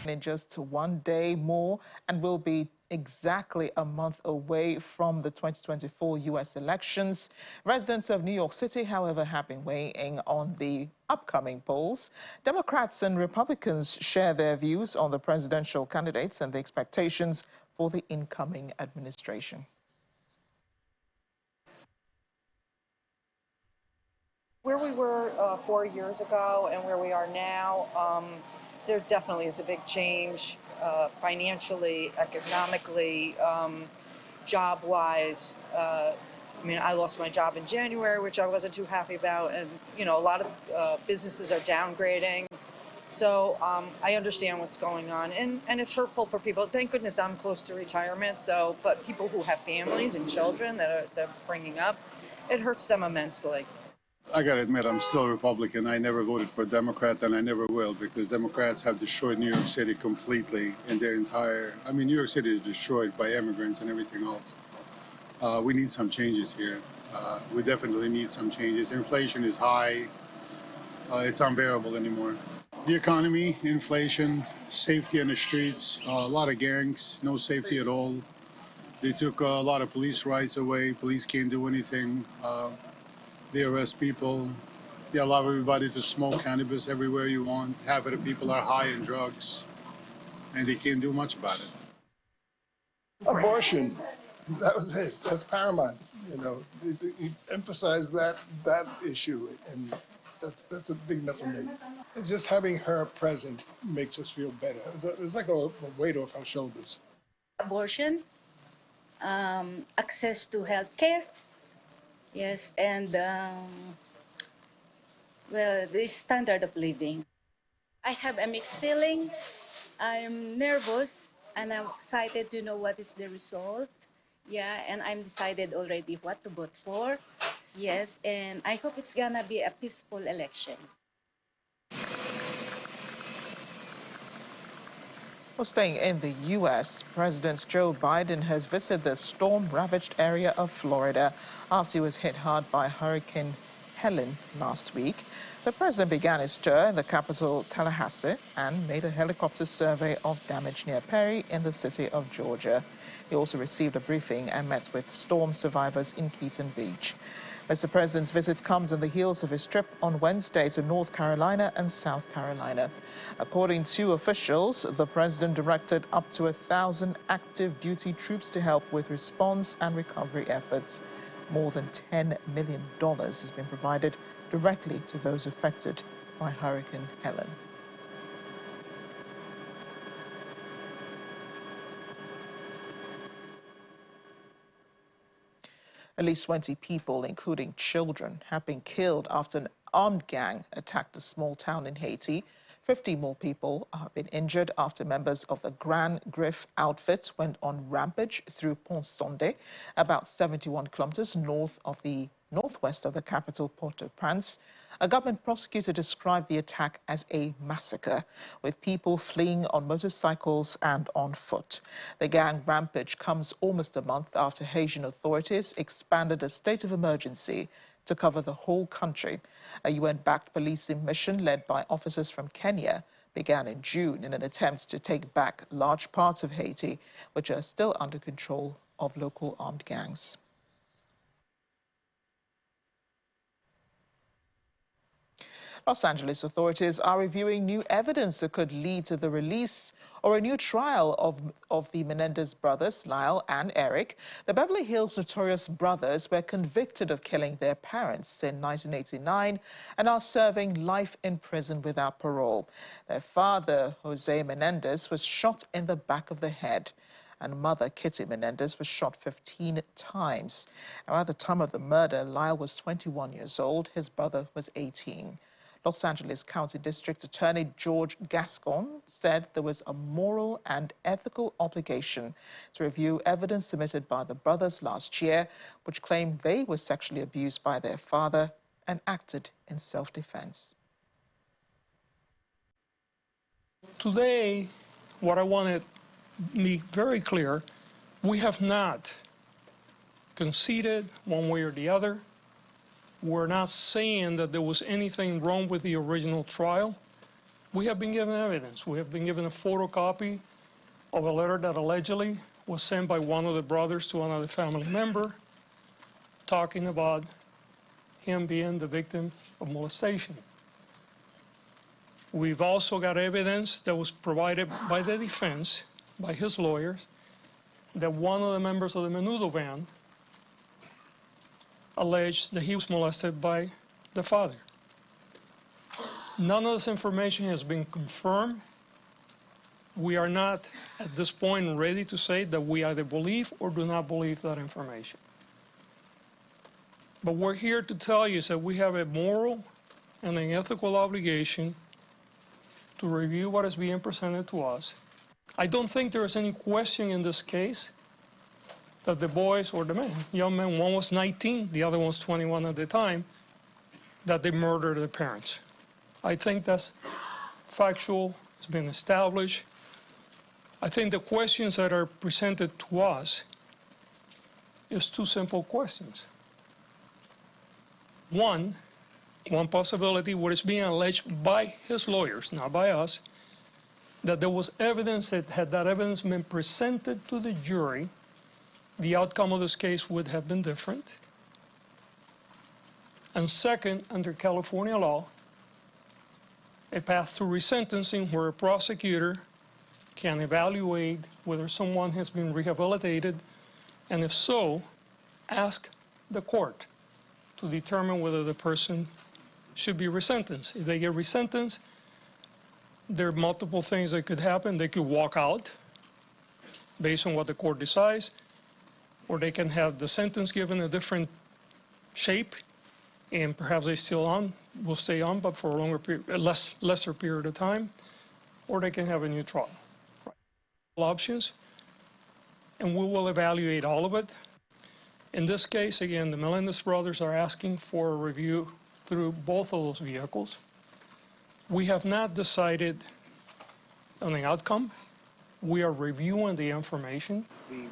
in just one day more and will be exactly a month away from the 2024 U.S. elections. Residents of New York City, however, have been weighing on the upcoming polls. Democrats and Republicans share their views on the presidential candidates and the expectations for the incoming administration. Where we were 4 years ago and where we are now, there definitely is a big change financially, economically, job-wise. I mean, I lost my job in January, which I wasn't too happy about, and a lot of businesses are downgrading. So I understand what's going on, and it's hurtful for people. Thank goodness I'm close to retirement. But people who have families and children that they're bringing up, it hurts them immensely. I gotta admit, I'm still a Republican. I never voted for a Democrat, and I never will, because Democrats have destroyed New York City completely in their entire... I mean, New York City is destroyed by immigrants and everything else. We need some changes here. We definitely need some changes. Inflation is high. It's unbearable anymore. The economy, inflation, safety on the streets, a lot of gangs, no safety at all. They took a lot of police rights away. Police can't do anything. They arrest people. They allow everybody to smoke cannabis everywhere you want. Half of the people are high in drugs, and they can't do much about it. Abortion, that was it. That's paramount. He emphasized that issue, and that's a big enough for me. And just having her present makes us feel better. It's like a weight off our shoulders. Abortion, access to health care. Yes, and well, the standard of living. I have a mixed feeling. I'm nervous and I'm excited to know what is the result. Yeah, and I'm decided already what to vote for. Yes, and I hope it's gonna be a peaceful election. Well, staying in the U.S., President Joe Biden has visited the storm-ravaged area of Florida after he was hit hard by Hurricane Helene last week. The president began his tour in the capital, Tallahassee, and made a helicopter survey of damage near Ferry in the city of Georgia. He also received a briefing and met with storm survivors in Keaton Beach. Mr. President's visit comes on the heels of his trip on Wednesday to North Carolina and South Carolina. According to officials, the president directed up to 1,000 active duty troops to help with response and recovery efforts. More than $10 million has been provided directly to those affected by Hurricane Helene. At least 20 people, including children, have been killed after an armed gang attacked a small town in Haiti. 50 more people have been injured after members of the Grand Griffe outfit went on rampage through Pont-Sonde, about 71 kilometers northwest of the capital, Port-au-Prince. A government prosecutor described the attack as a massacre, with people fleeing on motorcycles and on foot. The gang rampage comes almost a month after Haitian authorities expanded a state of emergency to cover the whole country. A UN-backed policing mission led by officers from Kenya began in June in an attempt to take back large parts of Haiti, which are still under control of local armed gangs. Los Angeles authorities are reviewing new evidence that could lead to the release or a new trial of the Menendez brothers, Lyle and Eric. The Beverly Hills notorious brothers were convicted of killing their parents in 1989 and are serving life in prison without parole. Their father, Jose Menendez, was shot in the back of the head, and mother, Kitty Menendez, was shot 15 times. Now, at the time of the murder, Lyle was 21 years old. His brother was 18. Los Angeles County District Attorney George Gascon said there was a moral and ethical obligation to review evidence submitted by the brothers last year, which claimed they were sexually abused by their father and acted in self-defense. Today, what I want to make very clear, we have not conceded one way or the other. We're not saying that there was anything wrong with the original trial. We have been given evidence. We have been given a photocopy of a letter that allegedly was sent by one of the brothers to another family member talking about him being the victim of molestation. We've also got evidence that was provided by the defense, by his lawyers, that one of the members of the Menudo band alleged that he was molested by the father. None of this information has been confirmed. We are not, at this point, ready to say that we either believe or do not believe that information. But we're here to tell you that we have a moral and an ethical obligation to review what is being presented to us. I don't think there is any question in this case that the boys, or the men, young men, one was 19, the other one was 21 at the time, that they murdered their parents. I think that's factual, it's been established. I think the questions that are presented to us is two simple questions. One possibility, what is being alleged by his lawyers, not by us, that there was evidence that had that evidence been presented to the jury, the outcome of this case would have been different. And second, under California law, a path to resentencing where a prosecutor can evaluate whether someone has been rehabilitated, and if so, ask the court to determine whether the person should be resentenced. If they get resentenced, there are multiple things that could happen. They could walk out based on what the court decides, or they can have the sentence given a different shape, and perhaps they will stay on, but for a longer period, lesser period of time, or they can have a new trial. Options, and we will evaluate all of it. In this case, again, the Menendez brothers are asking for a review through both of those vehicles. We have not decided on the outcome. We are reviewing the information. The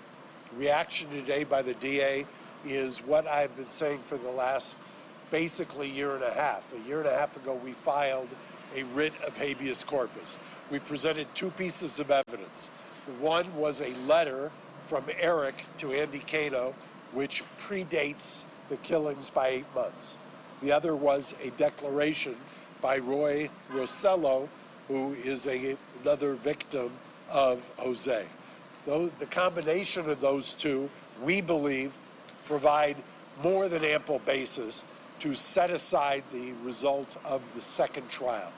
reaction today by the DA is what I've been saying for the last basically year and a half. A year and a half ago, we filed a writ of habeas corpus. We presented two pieces of evidence. One was a letter from Eric to Andy Cato, which predates the killings by 8 months. The other was a declaration by Roy Rosello, who is another victim of Jose. The combination of those two, we believe, provide more than ample basis to set aside the result of the second trial.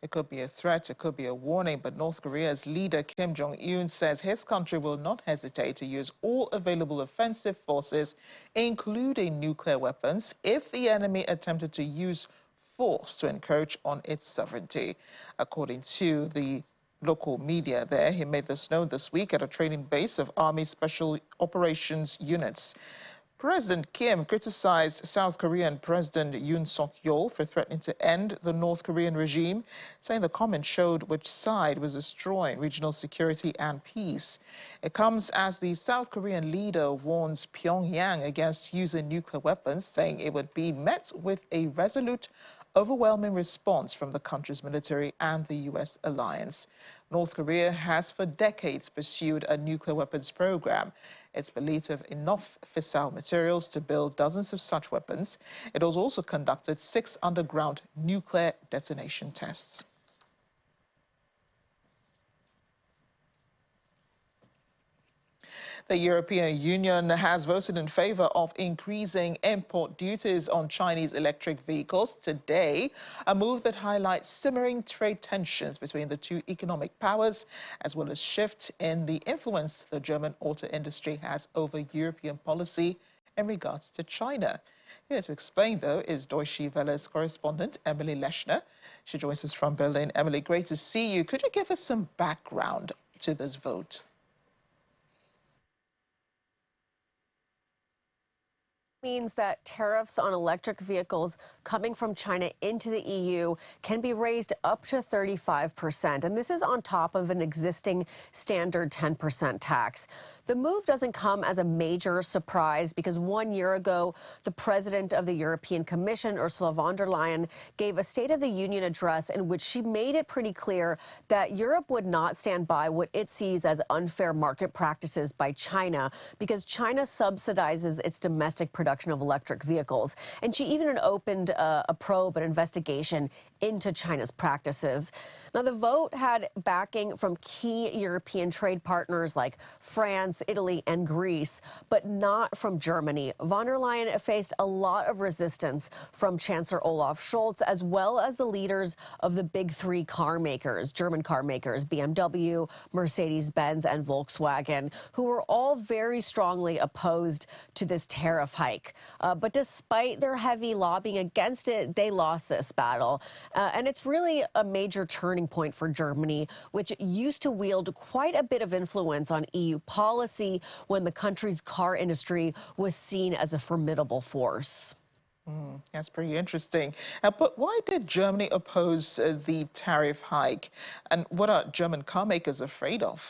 It could be a threat, it could be a warning, but North Korea's leader Kim Jong-un says his country will not hesitate to use all available offensive forces, including nuclear weapons, if the enemy attempted to use force to encroach on its sovereignty. According to the local media there, he made this known this week at a training base of Army Special Operations units. President Kim criticized South Korean President Yoon Suk-yeol for threatening to end the North Korean regime, saying the comment showed which side was destroying regional security and peace. It comes as the South Korean leader warns Pyongyang against using nuclear weapons, saying it would be met with a resolute, overwhelming response from the country's military and the U.S. alliance. North Korea has for decades pursued a nuclear weapons program. It's believed to have enough fissile materials to build dozens of such weapons. It has also conducted 6 underground nuclear detonation tests. The European Union has voted in favor of increasing import duties on Chinese electric vehicles today, a move that highlights simmering trade tensions between the two economic powers, as well as shift in the influence the German auto industry has over European policy in regards to China. Here to explain, though, is Deutsche Welle's correspondent Emily Leshner. She joins us from Berlin. Emily, great to see you. Could you give us some background to this vote? Means that tariffs on electric vehicles coming from China into the EU can be raised up to 35%. And this is on top of an existing standard 10% tax. The move doesn't come as a major surprise because 1 year ago, the president of the European Commission, Ursula von der Leyen, gave a State of the Union address in which she made it pretty clear that Europe would not stand by what it sees as unfair market practices by China because China subsidizes its domestic production of electric vehicles. And she even opened a probe, an investigation into China's practices. Now, the vote had backing from key European trade partners like France, Italy, and Greece, but not from Germany. Von der Leyen faced a lot of resistance from Chancellor Olaf Scholz, as well as the leaders of the big three car makers, German car makers, BMW, Mercedes-Benz, and Volkswagen, who were all very strongly opposed to this tariff hike. But despite their heavy lobbying against it, they lost this battle. And it's really a major turning point for Germany, which used to wield quite a bit of influence on EU policy when the country's car industry was seen as a formidable force. That's pretty interesting. But why did Germany oppose the tariff hike? And what are German car makers afraid of?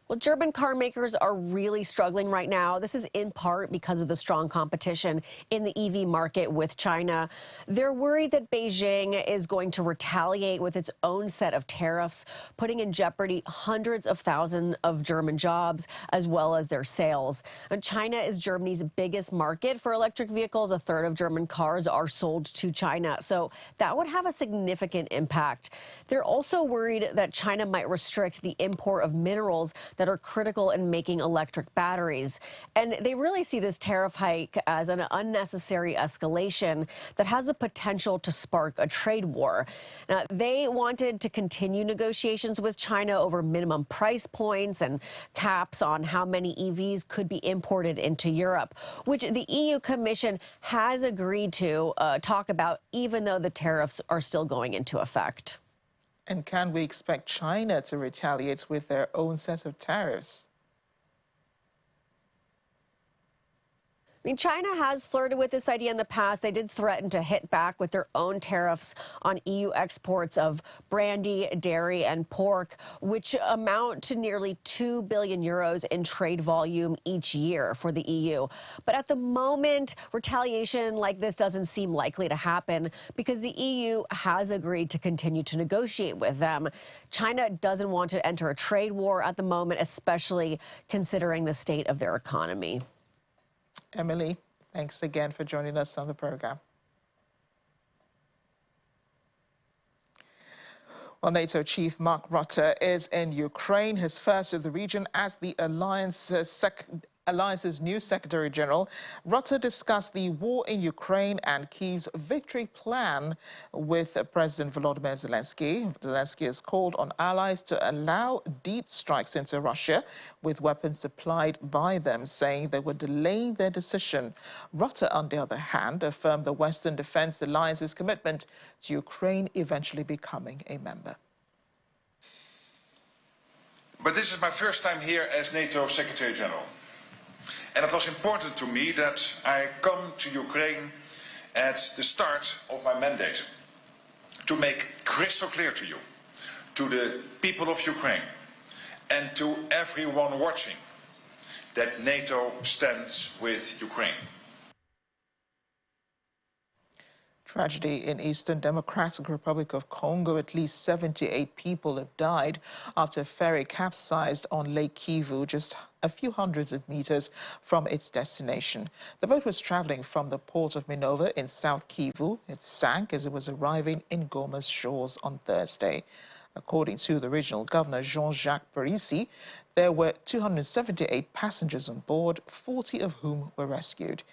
Well, German car makers are really struggling right now. This is in part because of the strong competition in the EV market with China. They're worried that Beijing is going to retaliate with its own set of tariffs, putting in jeopardy hundreds of thousands of German jobs as well as their sales. And China is Germany's biggest market for electric vehicles. A third of German cars are sold to China. So that would have a significant impact. They're also worried that China might restrict the import of minerals that are critical in making electric batteries. And they really see this tariff hike as an unnecessary escalation that has the potential to spark a trade war. Now, they wanted to continue negotiations with China over minimum price points and caps on how many EVs could be imported into Europe, which the EU Commission has agreed to talk about, even though the tariffs are still going into effect. And can we expect China to retaliate with their own set of tariffs? I mean, China has flirted with this idea in the past. They did threaten to hit back with their own tariffs on EU exports of brandy, dairy, and pork, which amount to nearly 2 billion euros in trade volume each year for the EU. But at the moment, retaliation like this doesn't seem likely to happen because the EU has agreed to continue to negotiate with them. China doesn't want to enter a trade war at the moment, especially considering the state of their economy. Emily, thanks again for joining us on the program. Well, NATO Chief Mark Rutte is in Ukraine, his first of the region as the Alliance's new Secretary General. Rutte discussed the war in Ukraine and Kyiv's victory plan with President Volodymyr Zelensky. Zelensky has called on allies to allow deep strikes into Russia with weapons supplied by them, saying they were delaying their decision. Rutte, on the other hand, affirmed the Western Defense Alliance's commitment to Ukraine eventually becoming a member. But this is my first time here as NATO Secretary General. And it was important to me that I come to Ukraine at the start of my mandate to make crystal clear to you, to the people of Ukraine, and to everyone watching, that NATO stands with Ukraine. Tragedy in Eastern Democratic Republic of Congo. At least 78 people have died after a ferry capsized on Lake Kivu, just a few hundreds of meters from its destination. The boat was traveling from the port of Minova in South Kivu. It sank as it was arriving in Goma's shores on Thursday. According to the regional governor, Jean-Jacques Parisi, there were 278 passengers on board, 40 of whom were rescued.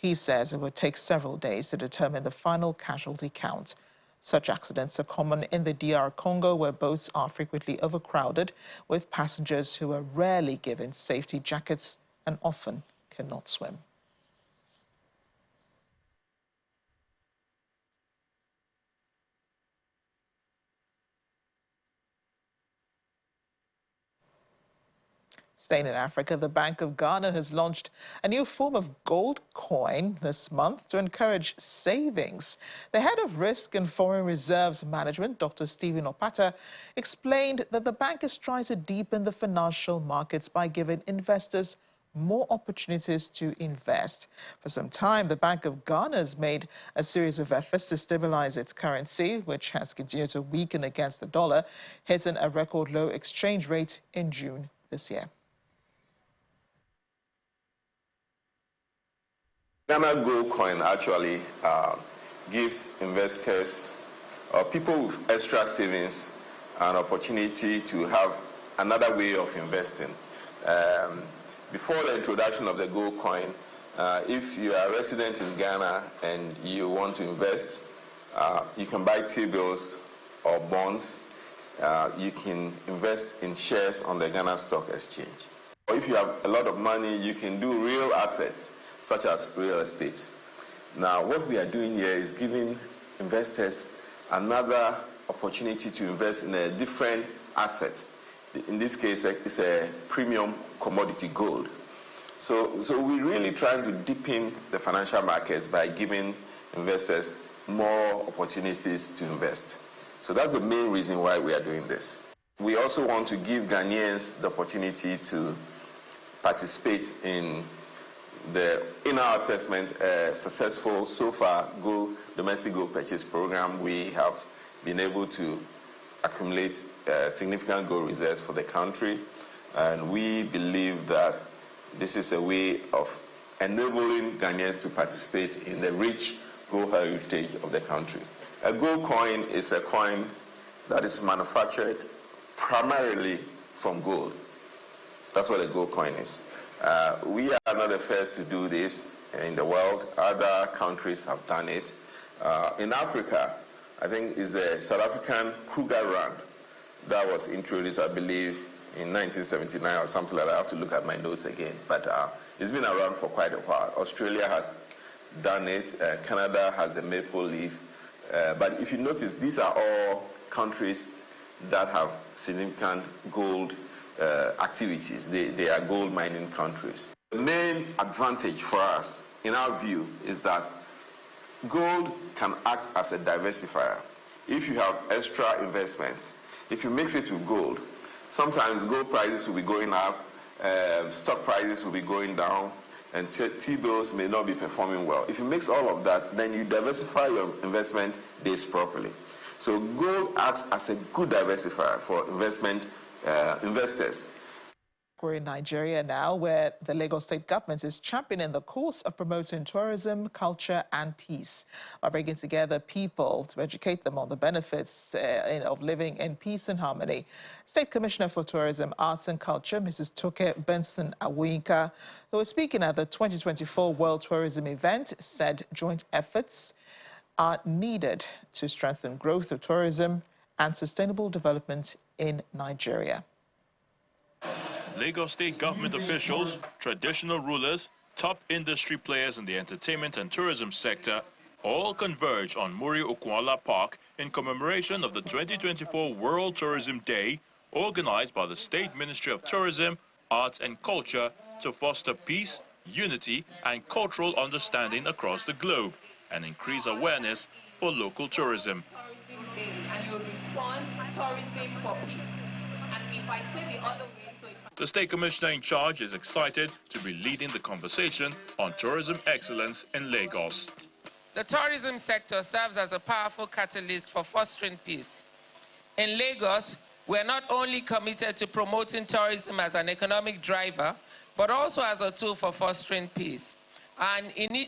He says it would take several days to determine the final casualty count. Such accidents are common in the DR Congo, where boats are frequently overcrowded with passengers who are rarely given safety jackets and often cannot swim. Staying in Africa, the Bank of Ghana has launched a new form of gold coin this month to encourage savings. The head of Risk and Foreign Reserves Management, Dr. Stephen Opata, explained that the bank is trying to deepen the financial markets by giving investors more opportunities to invest. For some time, the Bank of Ghana has made a series of efforts to stabilize its currency, which has continued to weaken against the dollar, hitting a record low exchange rate in June this year. Ghana Gold Coin actually gives investors or people with extra savings an opportunity to have another way of investing. Before the introduction of the gold coin, if you are a resident in Ghana and you want to invest, you can buy T-bills or bonds. You can invest in shares on the Ghana Stock Exchange. Or if you have a lot of money, you can do real assets, such as real estate. Now, what we are doing here is giving investors another opportunity to invest in a different asset. In this case, it's a premium commodity gold. So we really try to deepen the financial markets by giving investors more opportunities to invest. So that's the main reason why we are doing this. We also want to give Ghanaians the opportunity to participate in our assessment, successful so far domestic gold purchase program. We have been able to accumulate significant gold reserves for the country, and we believe that this is a way of enabling Ghanaians to participate in the rich gold heritage of the country. A gold coin is a coin that is manufactured primarily from gold. That's what a gold coin is. We are not the first to do this in the world. Other countries have done it. In Africa, I think it's the South African Kruger Rand that was introduced, I believe, in 1979 or something like that. I have to look at my notes again. But it's been around for quite a while. Australia has done it. Canada has a maple leaf. But if you notice, these are all countries that have significant gold activities. They are gold mining countries. The main advantage for us, in our view, is that gold can act as a diversifier. If you have extra investments, if you mix it with gold, sometimes gold prices will be going up, stock prices will be going down, and T-bills may not be performing well. If you mix all of that, then you diversify your investment base properly. So gold acts as a good diversifier for investors. We're in Nigeria now, where the Lagos state government is championing the cause of promoting tourism, culture and peace by bringing together people to educate them on the benefits of living in peace and harmony. State Commissioner for Tourism, Arts and Culture, Mrs. Toke Benson Awinka, who was speaking at the 2024 World Tourism event, said joint efforts are needed to strengthen growth of tourism and sustainable development in Nigeria. Lagos state government officials, traditional rulers, top industry players in the entertainment and tourism sector all converge on Muri Okunola Park in commemoration of the 2024 World Tourism Day, organized by the State Ministry of Tourism, Arts and Culture to foster peace, unity and cultural understanding across the globe and increase awareness for local tourism. Tourism Day, and you respond tourism for peace. And if I say the other way, the State Commissioner in charge is excited to be leading the conversation on tourism excellence in Lagos. The tourism sector serves as a powerful catalyst for fostering peace. In Lagos, we're not only committed to promoting tourism as an economic driver, but also as a tool for fostering peace. And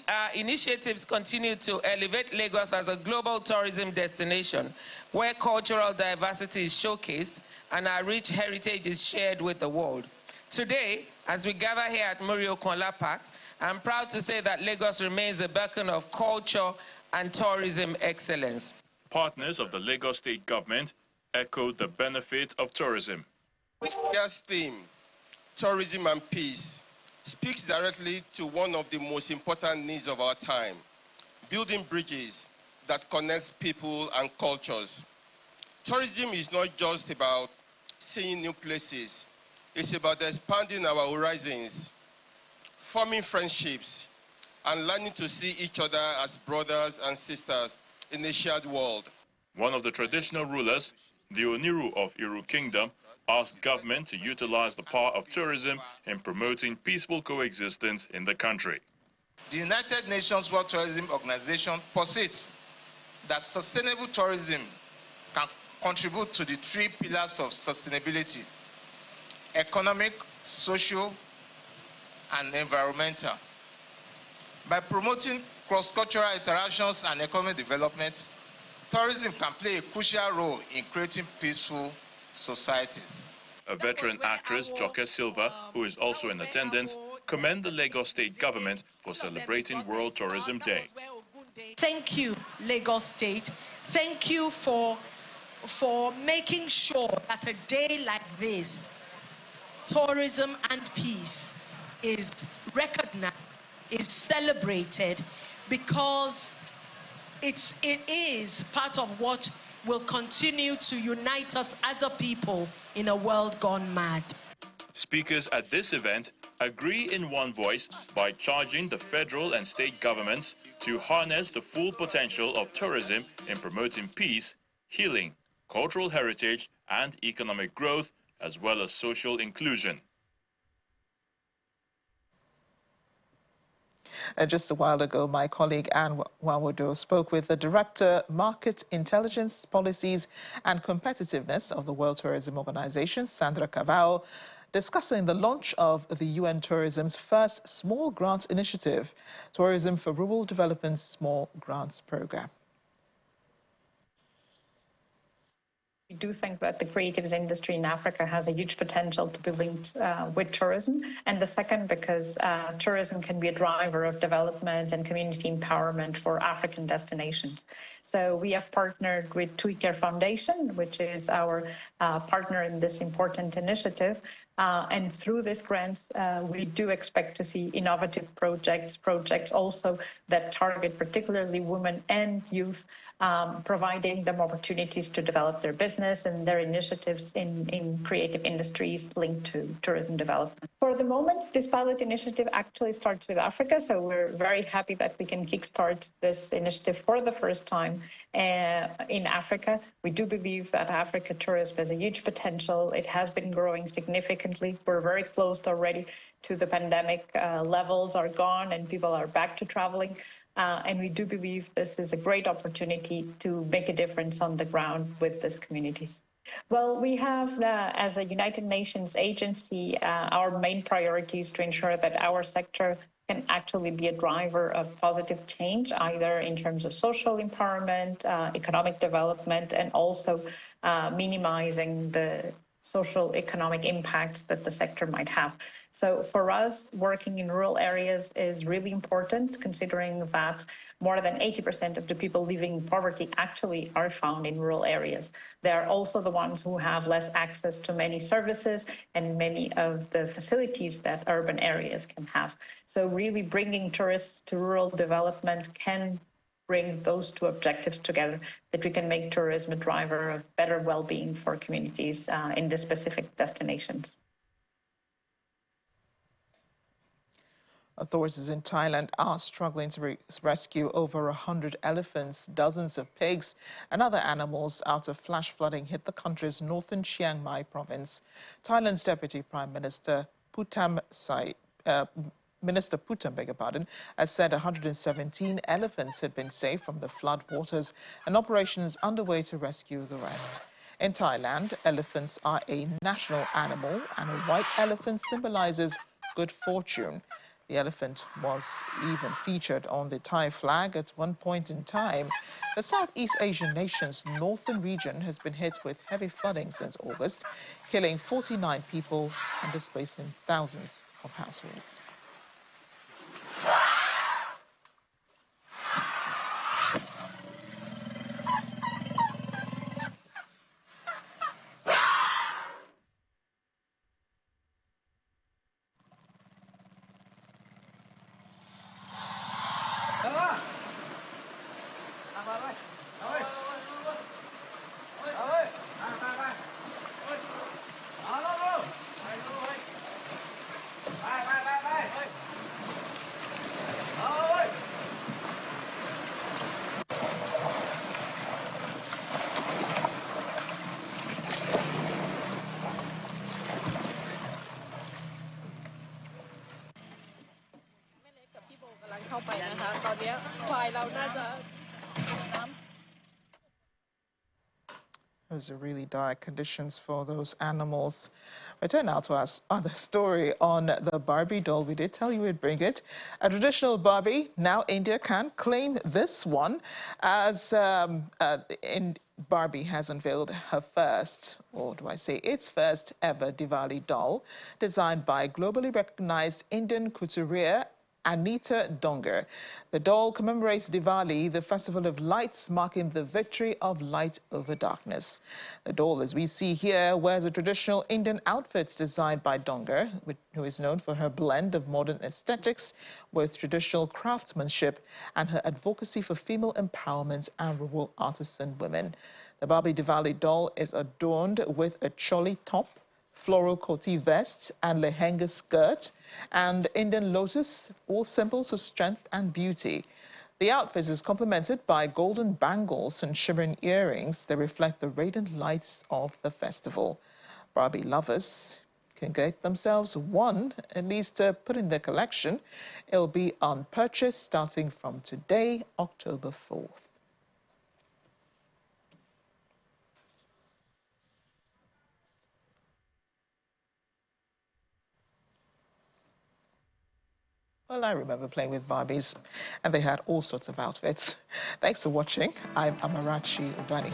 our initiatives continue to elevate Lagos as a global tourism destination, where cultural diversity is showcased and our rich heritage is shared with the world. Today, as we gather here at Muri Okunola Park, I'm proud to say that Lagos remains a beacon of culture and tourism excellence. Partners of the Lagos state government echoed the benefit of tourism. This year's theme, tourism and peace, speaks directly to one of the most important needs of our time, building bridges that connect people and cultures. Tourism is not just about seeing new places. It's about expanding our horizons, forming friendships, and learning to see each other as brothers and sisters in a shared world. One of the traditional rulers, the Oniru of Iru Kingdom, asked government to utilize the power of tourism in promoting peaceful coexistence in the country. The United Nations World Tourism Organization posits that sustainable tourism can contribute to the 3 pillars of sustainability: economic, social, and environmental. By promoting cross-cultural interactions and economic development, tourism can play a crucial role in creating peaceful societies. A veteran actress, Joke Silva, who is also in attendance, commend the Lagos State government for celebrating World Tourism Day. Thank you, Lagos State. Thank you for making sure that a day like this, tourism and peace, is recognized, is celebrated, because it is part of what will continue to unite us as a people in a world gone mad. Speakers at this event agree in one voice by charging the federal and state governments to harness the full potential of tourism in promoting peace, healing, cultural heritage, and economic growth, as well as social inclusion. Just a while ago, my colleague Anne Wawodo spoke with the Director, Market Intelligence Policies and Competitiveness of the World Tourism Organization, Sandra Cavao, discussing the launch of the UN Tourism's first small grants initiative, Tourism for Rural Development's Small Grants Program. We do think that the creatives industry in Africa has a huge potential to be linked with tourism. And the second, because tourism can be a driver of development and community empowerment for African destinations. So we have partnered with Tweaker Foundation, which is our partner in this important initiative. And through this grants, we do expect to see innovative projects also that target particularly women and youth, providing them opportunities to develop their business and their initiatives in creative industries linked to tourism development. For the moment, this pilot initiative actually starts with Africa, so we're very happy that we can kickstart this initiative for the first time in Africa. We do believe that Africa tourism has a huge potential. It has been growing significantly. We're very close already to the pandemic levels are gone and people are back to traveling. And we do believe this is a great opportunity to make a difference on the ground with these communities. Well, we have, as a United Nations agency, our main priority is to ensure that our sector can actually be a driver of positive change, either in terms of social empowerment, economic development, and also minimizing the social economic impact that the sector might have. So for us, working in rural areas is really important, considering that more than 80% of the people living in poverty actually are found in rural areas. They are also the ones who have less access to many services and many of the facilities that urban areas can have. So really bringing tourists to rural development can bring those two objectives together, that we can make tourism a driver of better well-being for communities in the specific destinations. Authorities in Thailand are struggling to rescue over 100 elephants, dozens of pigs, and other animals after flash flooding hit the country's northern Chiang Mai province. Thailand's Deputy Prime Minister Putam has said 117 elephants had been saved from the flood waters and operations underway to rescue the rest. In Thailand, elephants are a national animal, and a white elephant symbolizes good fortune. The elephant was even featured on the Thai flag at one point in time. The Southeast Asian nation's northern region has been hit with heavy flooding since August, killing 49 people and displacing thousands of households. Those are really dire conditions for those animals. We turn now to our other story on the Barbie doll. We did tell you we'd bring it. A traditional Barbie. Now India can claim this one as Barbie has unveiled her first, or do I say its first ever Diwali doll, designed by globally recognized Indian couturier Anita Donger. The doll commemorates Diwali, the festival of lights marking the victory of light over darkness. The doll, as we see here, wears a traditional Indian outfit designed by Donger, who is known for her blend of modern aesthetics with traditional craftsmanship and her advocacy for female empowerment and rural artisan women. The Barbie Diwali doll is adorned with a choli top, floral koti vest and lehenga skirt, and Indian lotus, all symbols of strength and beauty. The outfit is complemented by golden bangles and shimmering earrings that reflect the radiant lights of the festival. Barbie lovers can get themselves one, at least to put in their collection. It'll be on purchase starting from today, October 4th. Well, I remember playing with Barbies, and they had all sorts of outfits. Thanks for watching. I'm Amarachi Ubani.